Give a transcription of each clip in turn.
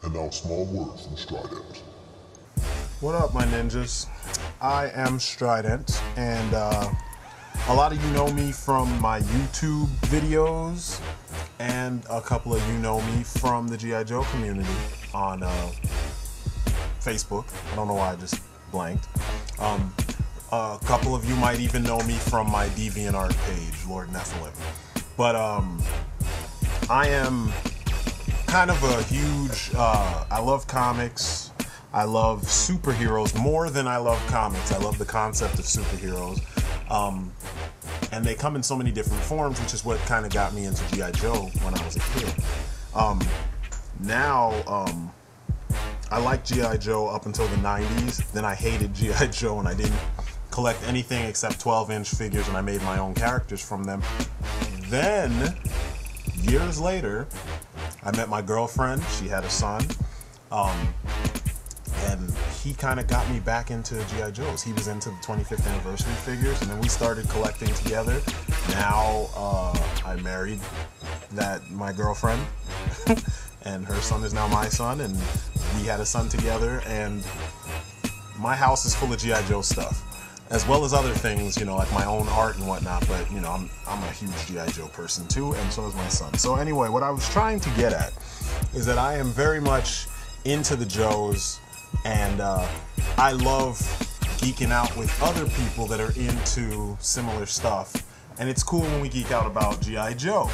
And now small word from Strident. What up, my ninjas? I am Strident, and a lot of you know me from my YouTube videos, and a couple of you know me from the G.I. Joe community on Facebook. I don't know why I just blanked. A couple of you might even know me from my DeviantArt page, Lord Nephilim. But I am kind of a huge, I love comics. I love superheroes more than I love comics. I love the concept of superheroes. And they come in so many different forms, which is what kind of got me into G.I. Joe when I was a kid. I liked G.I. Joe up until the 90s. Then I hated G.I. Joe and I didn't collect anything except 12-inch figures, and I made my own characters from them. Then, years later, I met my girlfriend. She had a son. And he kind of got me back into G.I. Joes. He was into the 25th anniversary figures, and then we started collecting together. Now, I married my girlfriend, and her son is now my son, and we had a son together, and my house is full of G.I. Joe stuff, as well as other things, you know, like my own art and whatnot, but, you know, I'm a huge G.I. Joe person too, and so is my son. So anyway, what I was trying to get at is that I am very much into the Joes, and I love geeking out with other people that are into similar stuff, and it's cool when we geek out about G.I. Joe.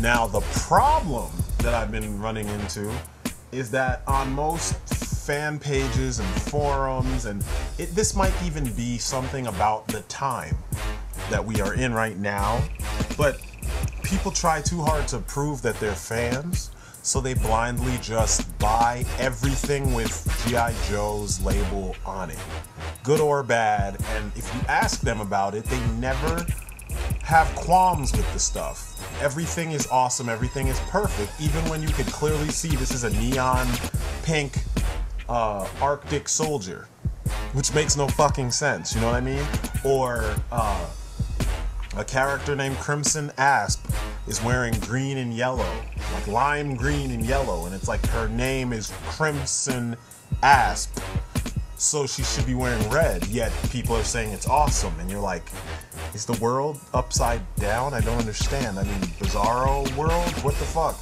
Now, the problem that I've been running into is that on most fan pages and forums, and this might even be something about the time that we are in right now, but people try too hard to prove that they're fans, so they blindly just buy everything with G.I. Joe's label on it, good or bad, and if you ask them about it, they never have qualms with the stuff. Everything is awesome, everything is perfect, even when you could clearly see this is a neon pink Arctic soldier, which makes no fucking sense, you know what I mean? Or a character named Crimson Asp is wearing green and yellow, like lime green and yellow, and it's like her name is Crimson Asp, so she should be wearing red, yet people are saying it's awesome, and you're like, is the world upside down? I don't understand. I mean, Bizarro world? What the fuck?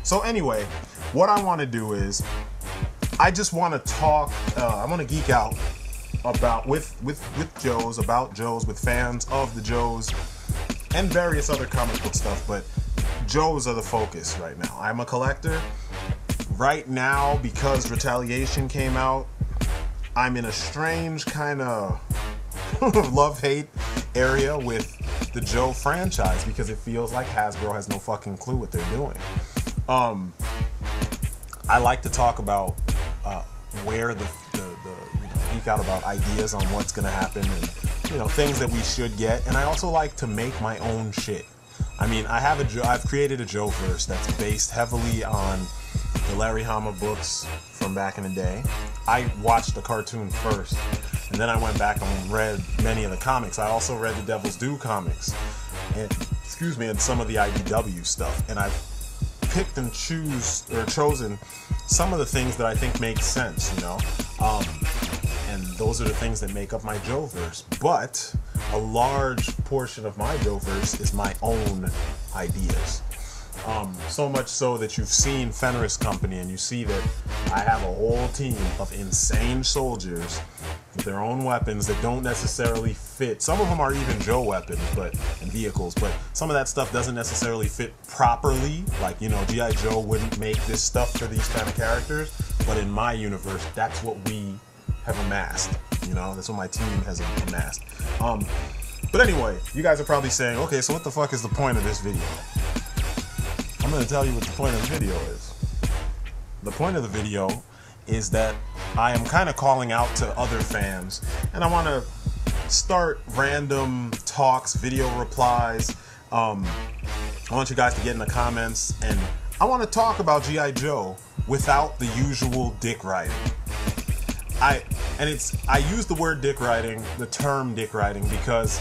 So anyway, what I want to do is, I just want to talk, I want to geek out about, with Joes, about Joes, with fans of the Joes, and various other comic book stuff, but Joes are the focus right now. I'm a collector. Right now, because Retaliation came out, I'm in a strange kind of love-hate area with the Joe franchise, because it feels like Hasbro has no fucking clue what they're doing. I like to talk about where the geek out about ideas on what's gonna happen, and, you know, things that we should get, and I also like to make my own shit. I mean, I've created a Joe-verse that's based heavily on the Larry Hama books from back in the day. I watched the cartoon first, and then I went back and read many of the comics. I also read the Devil's Due comics, and some of the IDW stuff, and I've picked and chosen some of the things that I think make sense, you know, and those are the things that make up my Joe-verse. But a large portion of my Joe-verse is my own ideas. So much so that you've seen Fenris Company, and you see that I have a whole team of insane soldiers with their own weapons that don't necessarily fit. Some of them are even Joe weapons, and vehicles, but some of that stuff doesn't necessarily fit properly. Like, you know, G.I. Joe wouldn't make this stuff for these kind of characters, but in my universe, that's what we have amassed. You know, that's what my team has amassed. But anyway, you guys are probably saying, okay, so what the fuck is the point of this video? I'm going to tell you what the point of the video is. The point of the video is that I am kind of calling out to other fans, and I want to start random talks, video replies. I want you guys to get in the comments, and I want to talk about G.I. Joe without the usual dick riding. I use the word dick riding, the term dick riding, because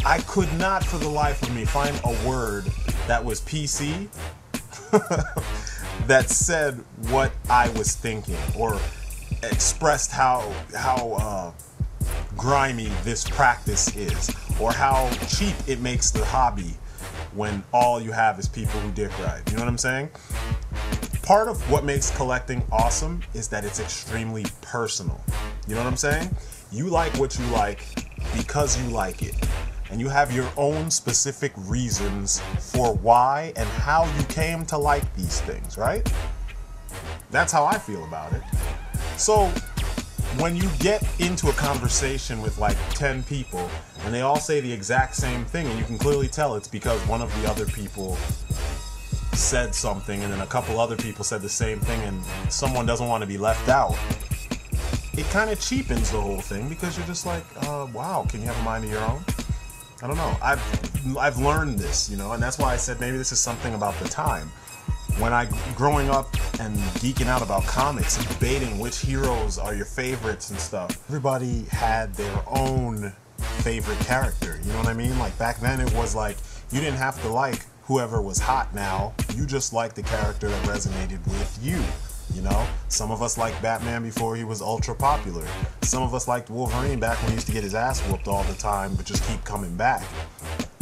I could not for the life of me find a word that was PC that said what I was thinking or expressed how grimy this practice is, or how cheap it makes the hobby when all you have is people who dick ride. You know what I'm saying? Part of what makes collecting awesome is that it's extremely personal. You know what I'm saying? You like what you like because you like it. And you have your own specific reasons for why and how you came to like these things, right? That's how I feel about it. So when you get into a conversation with like 10 people and they all say the exact same thing, and you can clearly tell it's because one of the other people said something and then a couple other people said the same thing and someone doesn't want to be left out, it kind of cheapens the whole thing, because you're just like, wow, can you have a mind of your own? I don't know. I've learned this, you know, and that's why I said maybe this is something about the time. When growing up and geeking out about comics and debating which heroes are your favorites and stuff, everybody had their own favorite character, you know what I mean? Like back then it was like, you didn't have to like whoever was hot now, you just liked the character that resonated with you, you know? Some of us liked Batman before he was ultra popular. Some of us liked Wolverine back when he used to get his ass whooped all the time, but just keep coming back.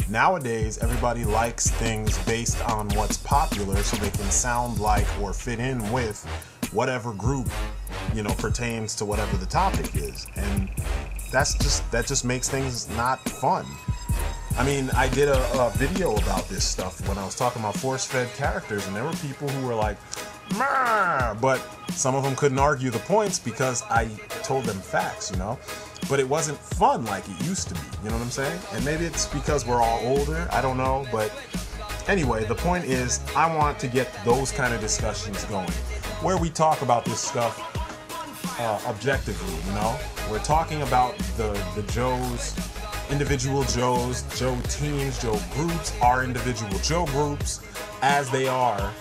Nowadays, everybody likes things based on what's popular so they can sound like or fit in with whatever group, you know, pertains to whatever the topic is. And that just makes things not fun. I mean, I did a video about this stuff when I was talking about force-fed characters, and there were people who were like, "Meh," but some of them couldn't argue the points because I told them facts, you know? But it wasn't fun like it used to be, you know what I'm saying? And maybe it's because we're all older, I don't know, but anyway, the point is, I want to get those kind of discussions going, where we talk about this stuff objectively, you know? We're talking about the Joes, individual Joes, Joe teams, Joe groups, our individual Joe groups, as they are,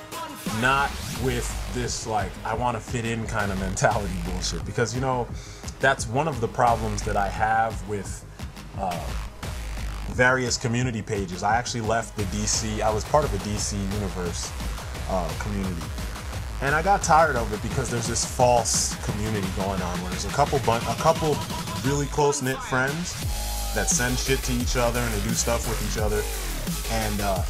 not with this, like, I want to fit in kind of mentality bullshit. Because, you know, that's one of the problems that I have with various community pages. I actually left the DC, I was part of the DC Universe community. And I got tired of it because there's this false community going on where there's a couple really close-knit friends that send shit to each other and they do stuff with each other. And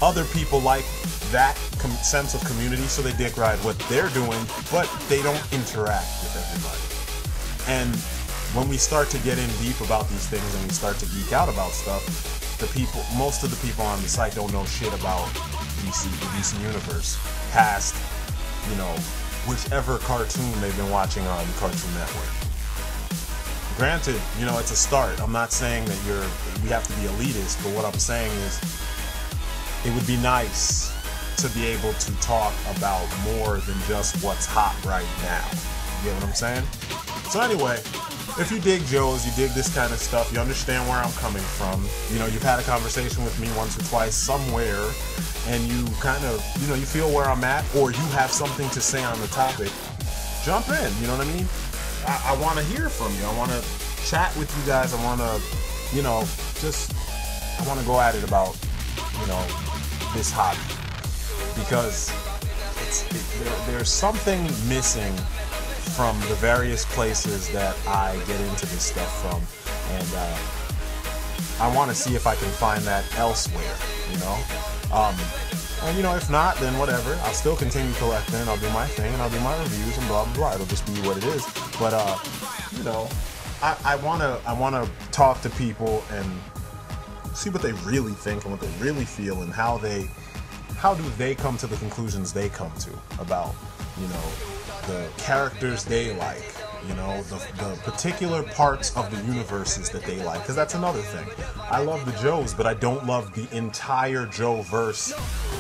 other people like that sense of community, so they dick ride what they're doing, but they don't interact with everybody. And when we start to get in deep about these things and we start to geek out about stuff, most of the people on the site don't know shit about DC, the DC Universe, past, you know, whichever cartoon they've been watching on Cartoon Network. Granted, you know, it's a start. I'm not saying that we have to be elitist, but what I'm saying is it would be nice to be able to talk about more than just what's hot right now. You get what I'm saying? So anyway, if you dig Joe's, you dig this kind of stuff, you understand where I'm coming from, you know, you've had a conversation with me once or twice somewhere, and you kind of, you know, you feel where I'm at, or you have something to say on the topic, jump in, you know what I mean? I want to hear from you. I want to chat with you guys. I want to, you know, I want to go at it about, you know, this hobby, because there's something missing from the various places that I get into this stuff from, and I want to see if I can find that elsewhere, you know? And you know, if not, then whatever. I'll still continue collecting, I'll do my thing, and I'll do my reviews, and blah, blah, blah. It'll just be what it is. But, you know, I wanna talk to people and see what they really think and what they really feel, and how do they come to the conclusions they come to about, you know, the characters they like, you know, the particular parts of the universes that they like, because that's another thing. I love the Joes, but I don't love the entire Joe-verse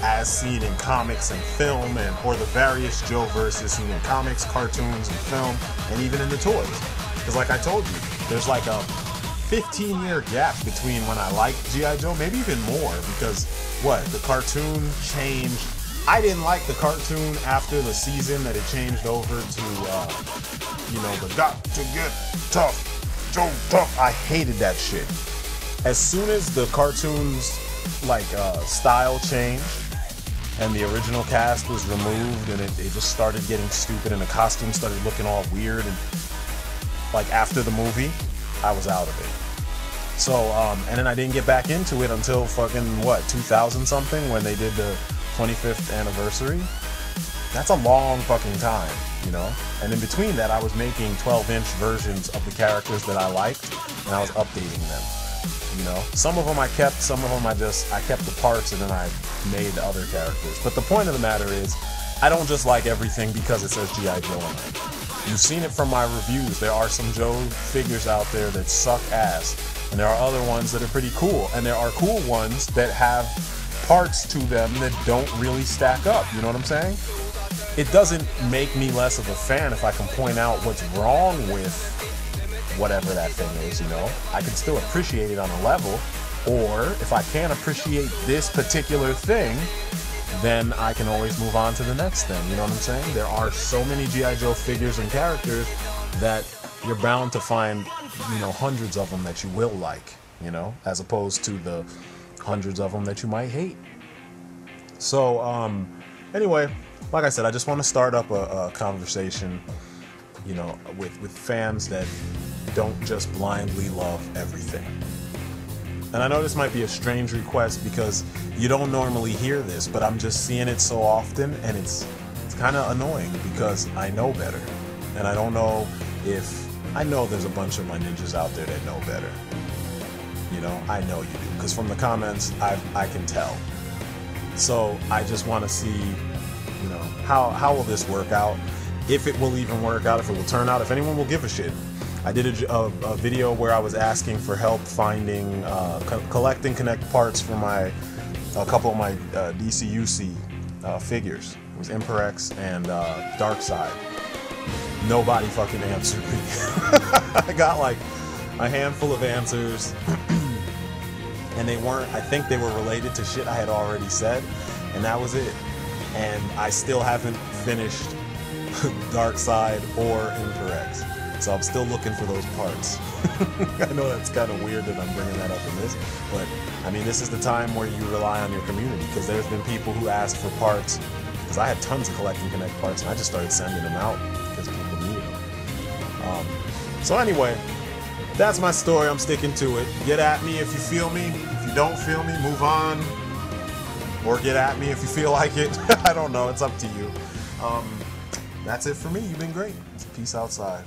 as seen in comics and film, or the various Joe-verses seen in comics, cartoons, and film, and even in the toys. Because like I told you, there's like a 15-year gap between when I liked G.I. Joe, maybe even more, because the cartoon changed. I didn't like the cartoon after the season that it changed over to, you know, the got to get tough, Joe tough. I hated that shit. As soon as the cartoon's, like, style changed, and the original cast was removed, and it just started getting stupid, and the costumes started looking all weird, and like after the movie, I was out of it. So, and then I didn't get back into it until fucking, what, 2000 something, when they did the 25th anniversary. That's a long fucking time, you know? And in between that, I was making 12-inch versions of the characters that I liked, and I was updating them, you know? Some of them I kept, some of them I kept the parts, and then I made the other characters. But the point of the matter is, I don't just like everything because it says G.I. Joe on it. You've seen it from my reviews. There are some Joe figures out there that suck ass, and there are other ones that are pretty cool, and there are cool ones that have parts to them that don't really stack up, you know what I'm saying? It doesn't make me less of a fan if I can point out what's wrong with whatever that thing is, you know? I can still appreciate it on a level, or if I can't appreciate this particular thing, then I can always move on to the next thing, you know what I'm saying? There are so many G.I. Joe figures and characters that you're bound to find, you know, hundreds of them that you will like, you know, as opposed to the hundreds of them that you might hate. So, anyway, like I said, I just want to start up a conversation, you know, with fans that don't just blindly love everything. And I know this might be a strange request because you don't normally hear this, but I'm just seeing it so often, and it's kind of annoying because I know better. And I don't know if... I know there's a bunch of my ninjas out there that know better. You know, I know you do. Because from the comments, I can tell. So I just want to see, you know, how will this work out? If it will even work out, if it will turn out, if anyone will give a shit. I did a video where I was asking for help finding, collecting Connect parts for a couple of my DCUC figures. It was Imperex and Darkseid. Nobody fucking answered me. I got like a handful of answers, and they weren't, I think they were related to shit I had already said, and that was it. And I still haven't finished Darkseid or Imperex. So I'm still looking for those parts. I know that's kind of weird that I'm bringing that up in this, but I mean, this is the time where you rely on your community, because there's been people who asked for parts, because I had tons of Collecting Connect parts, and I just started sending them out because people needed them. So anyway, that's my story. I'm sticking to it. Get at me if you feel me. If you don't feel me, move on. Or get at me if you feel like it. I don't know. It's up to you. That's it for me. You've been great. Peace outside.